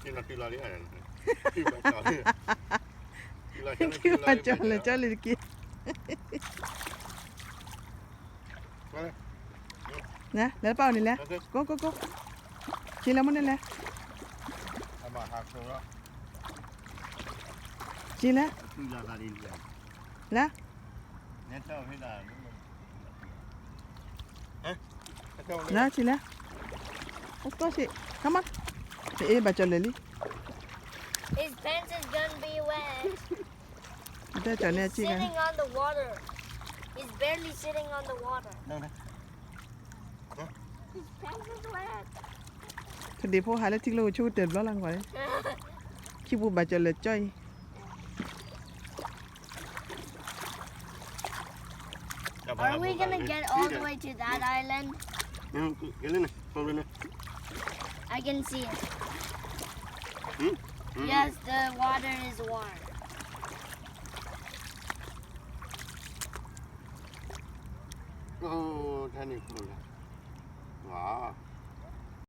Tila dia kan. Kira jalan lagi. Nè, lấy bao này nè. Go. Chị làm món này nè. Chị nè. Nè. Nè, chị nè. Of course, come on. Bà cho lấy đi. His pants is gonna be wet. Để cho nè He's chị sitting nè. on the water. He's barely sitting on the water. His pants is wet. Thì đi phố hai lấy chiếc lô chú tiền đó lăng vậy. Khi bu bà cho lấy chơi. Are we gonna get all the way to that island? I can see it. Yes, the water is warm. Oh, tiny pool. Wow.